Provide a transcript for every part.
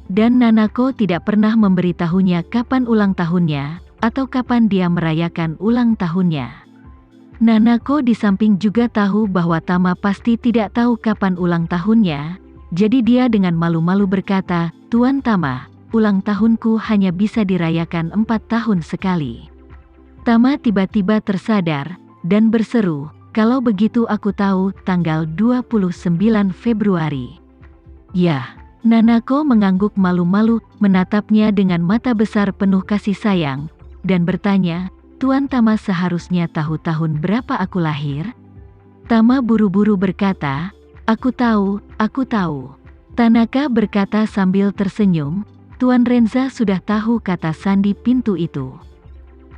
Dan Nanako tidak pernah memberitahunya kapan ulang tahunnya, atau kapan dia merayakan ulang tahunnya. Nanako di samping juga tahu bahwa Tama pasti tidak tahu kapan ulang tahunnya, jadi dia dengan malu-malu berkata, "Tuan Tama, ulang tahunku hanya bisa dirayakan 4 tahun sekali." Tama tiba-tiba tersadar, dan berseru, "Kalau begitu aku tahu tanggal 29 Februari. Ya." Nanako mengangguk malu-malu, menatapnya dengan mata besar penuh kasih sayang, dan bertanya, "Tuan Tama seharusnya tahu tahun berapa aku lahir?" Tama buru-buru berkata, aku tahu." Tanaka berkata sambil tersenyum, "Tuan Renza sudah tahu," kata sandi pintu itu.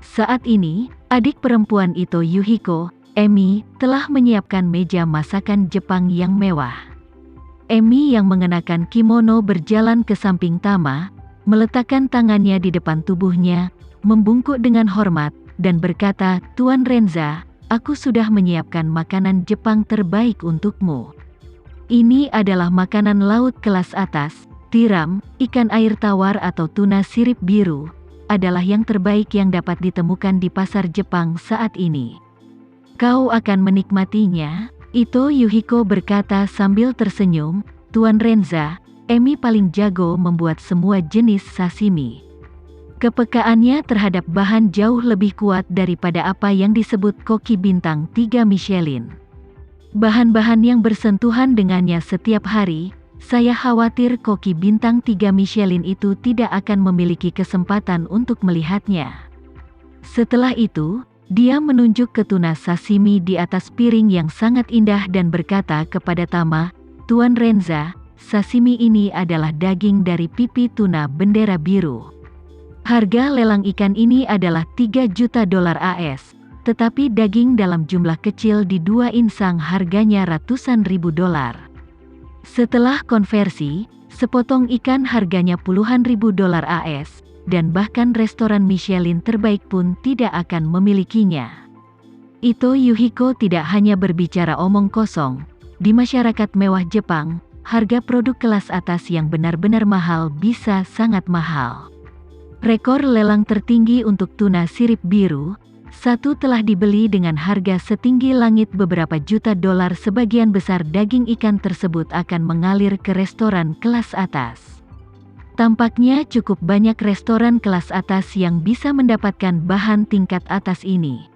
Saat ini, adik perempuan Ito Yuhiko, Emi, telah menyiapkan meja masakan Jepang yang mewah. Emi yang mengenakan kimono berjalan ke samping Tama, meletakkan tangannya di depan tubuhnya, membungkuk dengan hormat, dan berkata, "Tuan Renza, aku sudah menyiapkan makanan Jepang terbaik untukmu. Ini adalah makanan laut kelas atas, tiram, ikan air tawar atau tuna sirip biru, adalah yang terbaik yang dapat ditemukan di pasar Jepang saat ini. Kau akan menikmatinya." Ito Yuhiko berkata sambil tersenyum, "Tuan Renza, Emi paling jago membuat semua jenis sashimi. Kepekaannya terhadap bahan jauh lebih kuat daripada apa yang disebut koki bintang 3 Michelin. Bahan-bahan yang bersentuhan dengannya setiap hari, saya khawatir koki bintang 3 Michelin itu tidak akan memiliki kesempatan untuk melihatnya." Setelah itu, dia menunjuk ke tuna sashimi di atas piring yang sangat indah dan berkata kepada Tama, "Tuan Renza, sashimi ini adalah daging dari pipi tuna bendera biru. Harga lelang ikan ini adalah $3 juta AS, tetapi daging dalam jumlah kecil di 2 insang harganya ratusan ribu dolar. Setelah konversi, sepotong ikan harganya puluhan ribu dolar AS, dan bahkan restoran Michelin terbaik pun tidak akan memilikinya." Ito Yuhiko tidak hanya berbicara omong kosong. Di masyarakat mewah Jepang, harga produk kelas atas yang benar-benar mahal bisa sangat mahal. Rekor lelang tertinggi untuk tuna sirip biru, satu telah dibeli dengan harga setinggi langit beberapa juta dolar. Sebagian besar daging ikan tersebut akan mengalir ke restoran kelas atas. Tampaknya cukup banyak restoran kelas atas yang bisa mendapatkan bahan tingkat atas ini.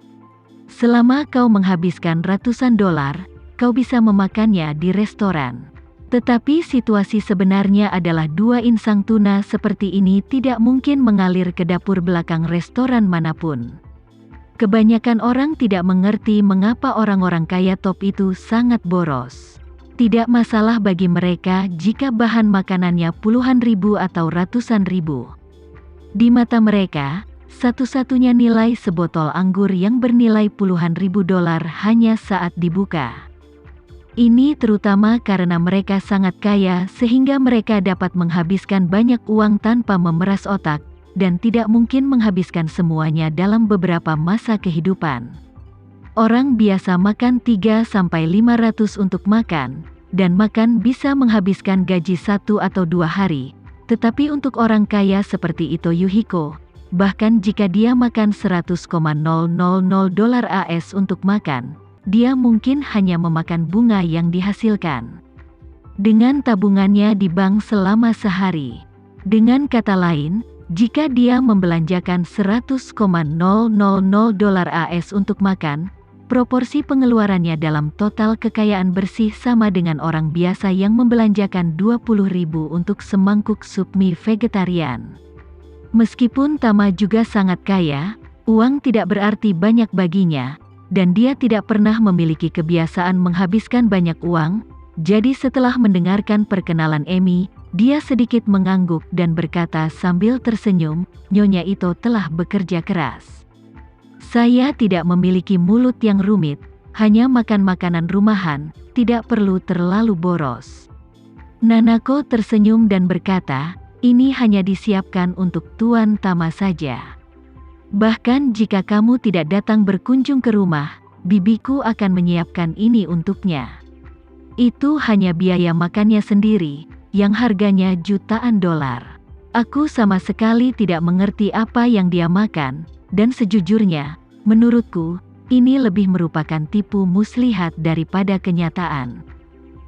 Selama kau menghabiskan ratusan dolar, kau bisa memakannya di restoran. Tetapi situasi sebenarnya adalah 2 insang tuna seperti ini tidak mungkin mengalir ke dapur belakang restoran manapun. Kebanyakan orang tidak mengerti mengapa orang-orang kaya top itu sangat boros. Tidak masalah bagi mereka jika bahan makanannya puluhan ribu atau ratusan ribu. Di mata mereka, satu-satunya nilai sebotol anggur yang bernilai puluhan ribu dolar hanya saat dibuka. Ini terutama karena mereka sangat kaya sehingga mereka dapat menghabiskan banyak uang tanpa memeras otak, dan tidak mungkin menghabiskan semuanya dalam beberapa masa kehidupan. Orang biasa makan 300-500 untuk makan, dan makan bisa menghabiskan gaji 1 atau 2 hari. Tetapi untuk orang kaya seperti Ito Yuhiko, bahkan jika dia makan $100,000 AS untuk makan, dia mungkin hanya memakan bunga yang dihasilkan dengan tabungannya di bank selama sehari. Dengan kata lain, jika dia membelanjakan $100,000 AS untuk makan, proporsi pengeluarannya dalam total kekayaan bersih sama dengan orang biasa yang membelanjakan 20.000 untuk semangkuk sup mie vegetarian. Meskipun Tama juga sangat kaya, uang tidak berarti banyak baginya, dan dia tidak pernah memiliki kebiasaan menghabiskan banyak uang. Jadi setelah mendengarkan perkenalan Emi, dia sedikit mengangguk dan berkata sambil tersenyum, "Nyonya Ito telah bekerja keras. Saya tidak memiliki mulut yang rumit, hanya makan makanan rumahan, tidak perlu terlalu boros." Nanako tersenyum dan berkata, "Ini hanya disiapkan untuk Tuan Tama saja. Bahkan jika kamu tidak datang berkunjung ke rumah, bibiku akan menyiapkan ini untuknya. Itu hanya biaya makannya sendiri, yang harganya jutaan dolar. Aku sama sekali tidak mengerti apa yang dia makan, dan sejujurnya, menurutku, ini lebih merupakan tipu muslihat daripada kenyataan.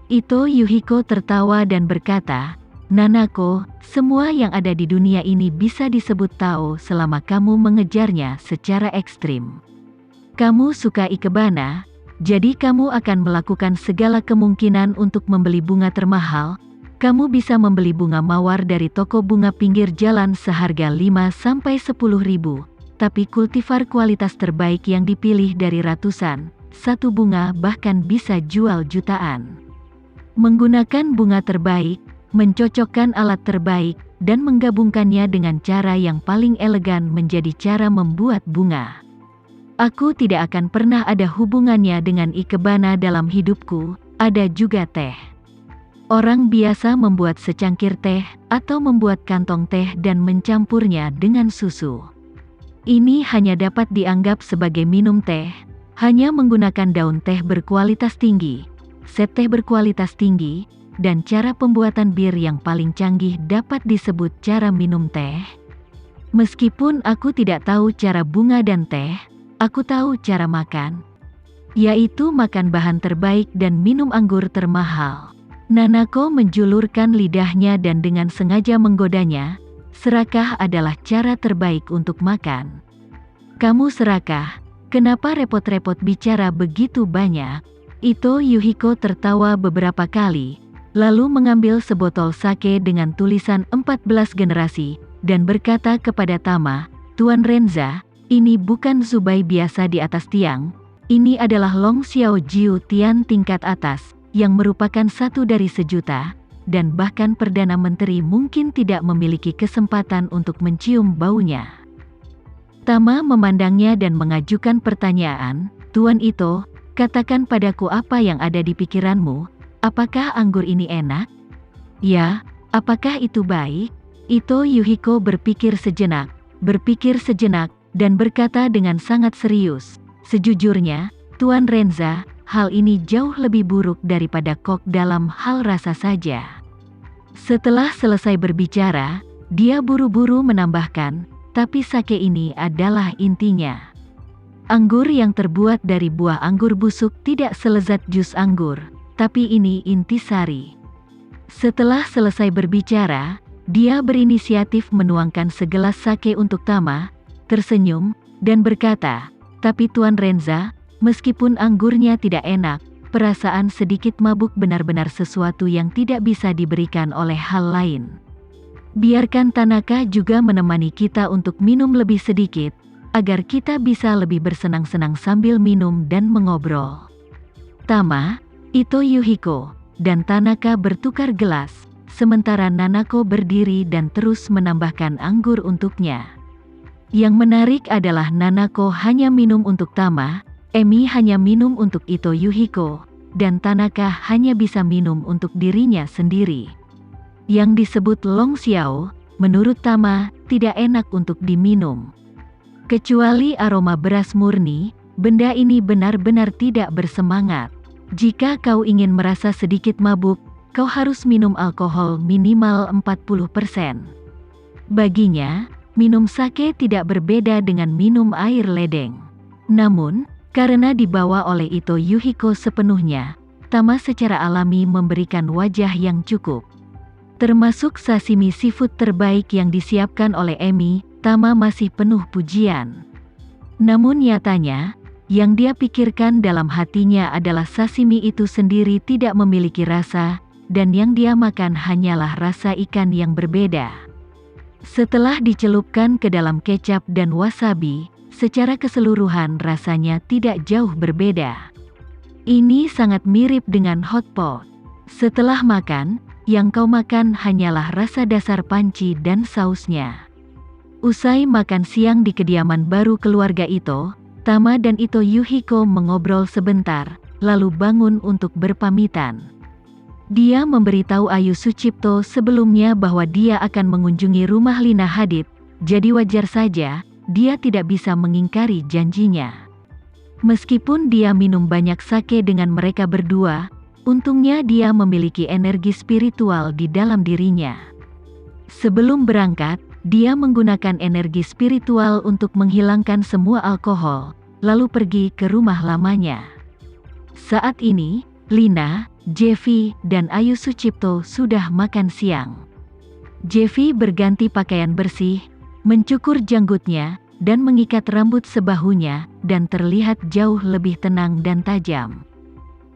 Ito Yuhiko tertawa dan berkata, Nanako, semua yang ada di dunia ini bisa disebut Tao selama kamu mengejarnya secara ekstrim. Kamu suka ikebana, jadi kamu akan melakukan segala kemungkinan untuk membeli bunga termahal. Kamu bisa membeli bunga mawar dari toko bunga pinggir jalan seharga 5-10 ribu, tapi kultivar kualitas terbaik yang dipilih dari ratusan, satu bunga bahkan bisa jual jutaan. Menggunakan bunga terbaik, mencocokkan alat terbaik, dan menggabungkannya dengan cara yang paling elegan menjadi cara membuat bunga. Aku tidak akan pernah ada hubungannya dengan ikebana dalam hidupku, ada juga teh. Orang biasa membuat secangkir teh, atau membuat kantong teh dan mencampurnya dengan susu. Ini hanya dapat dianggap sebagai minum teh, hanya menggunakan daun teh berkualitas tinggi, set teh berkualitas tinggi, dan cara pembuatan bir yang paling canggih dapat disebut cara minum teh. Meskipun aku tidak tahu cara bunga dan teh, aku tahu cara makan, yaitu makan bahan terbaik dan minum anggur termahal. Nanako menjulurkan lidahnya dan dengan sengaja menggodanya, serakah adalah cara terbaik untuk makan. Kamu serakah, kenapa repot-repot bicara begitu banyak? Ito Yuhiko tertawa beberapa kali, lalu mengambil sebotol sake dengan tulisan 14 generasi, dan berkata kepada Tama, Tuan Renza, ini bukan zubai biasa di atas tiang, ini adalah Long Xiao Jiu Tian tingkat atas, yang merupakan satu dari sejuta, dan bahkan Perdana Menteri mungkin tidak memiliki kesempatan untuk mencium baunya. Tama memandangnya dan mengajukan pertanyaan, Tuan Ito, katakan padaku apa yang ada di pikiranmu. Apakah anggur ini enak? Ya, apakah itu baik? Ito Yuhiko berpikir sejenak, dan berkata dengan sangat serius, sejujurnya, Tuan Renza, hal ini jauh lebih buruk daripada kok dalam hal rasa saja. Setelah selesai berbicara, dia buru-buru menambahkan, tapi sake ini adalah intinya. Anggur yang terbuat dari buah anggur busuk tidak selezat jus anggur, tapi ini inti sari. Setelah selesai berbicara, dia berinisiatif menuangkan segelas sake untuk Tama, tersenyum, dan berkata, tapi Tuan Renza, meskipun anggurnya tidak enak, perasaan sedikit mabuk benar-benar sesuatu yang tidak bisa diberikan oleh hal lain. Biarkan Tanaka juga menemani kita untuk minum lebih sedikit, agar kita bisa lebih bersenang-senang sambil minum dan mengobrol. Tama, Ito Yuhiko, dan Tanaka bertukar gelas, sementara Nanako berdiri dan terus menambahkan anggur untuknya. Yang menarik adalah Nanako hanya minum untuk Tama, Emi hanya minum untuk Ito Yuhiko, dan Tanaka hanya bisa minum untuk dirinya sendiri. Yang disebut Long Xiao, menurut Tama, tidak enak untuk diminum. Kecuali aroma beras murni, benda ini benar-benar tidak bersemangat. Jika kau ingin merasa sedikit mabuk, kau harus minum alkohol minimal 40%. Baginya, minum sake tidak berbeda dengan minum air ledeng. Namun, karena dibawa oleh Ito Yuhiko sepenuhnya, Tama secara alami memberikan wajah yang cukup. Termasuk sashimi seafood terbaik yang disiapkan oleh Emi, Tama masih penuh pujian. Namun nyatanya, yang dia pikirkan dalam hatinya adalah sashimi itu sendiri tidak memiliki rasa, dan yang dia makan hanyalah rasa ikan yang berbeda. Setelah dicelupkan ke dalam kecap dan wasabi, secara keseluruhan rasanya tidak jauh berbeda. Ini sangat mirip dengan hot pot. Setelah makan, yang kau makan hanyalah rasa dasar panci dan sausnya. Usai makan siang di kediaman baru keluarga Ito, Tama dan Ito Yuhiko mengobrol sebentar, lalu bangun untuk berpamitan. Dia memberitahu Ayu Sucipto sebelumnya bahwa dia akan mengunjungi rumah Lina Hadid, jadi wajar saja, dia tidak bisa mengingkari janjinya. Meskipun dia minum banyak sake dengan mereka berdua, Untungnya dia memiliki energi spiritual di dalam dirinya. Sebelum berangkat, dia menggunakan energi spiritual untuk menghilangkan semua alkohol, lalu pergi ke rumah lamanya. Saat ini, Lina, Jeffy, dan Ayu Sucipto sudah makan siang. Jeffy berganti pakaian bersih, mencukur janggutnya, dan mengikat rambut sebahunya, dan terlihat jauh lebih tenang dan tajam.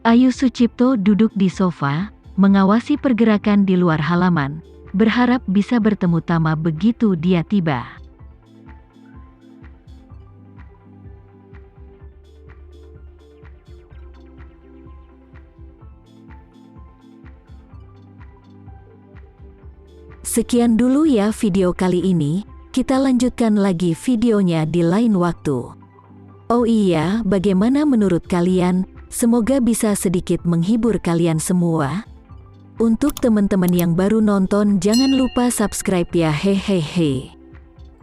Ayu Sucipto duduk di sofa, mengawasi pergerakan di luar halaman, berharap bisa bertemu Tama begitu dia tiba. Sekian dulu ya video kali ini, kita lanjutkan lagi videonya di lain waktu. Oh iya, bagaimana menurut kalian? Semoga bisa sedikit menghibur kalian semua. Untuk teman-teman yang baru nonton, jangan lupa subscribe ya, hehehe.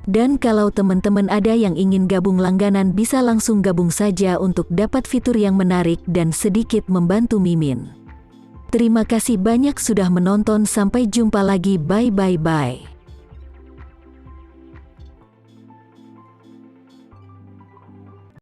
Dan kalau teman-teman ada yang ingin gabung langganan, bisa langsung gabung saja untuk dapat fitur yang menarik dan sedikit membantu Mimin. Terima kasih banyak sudah menonton, sampai jumpa lagi, bye bye bye.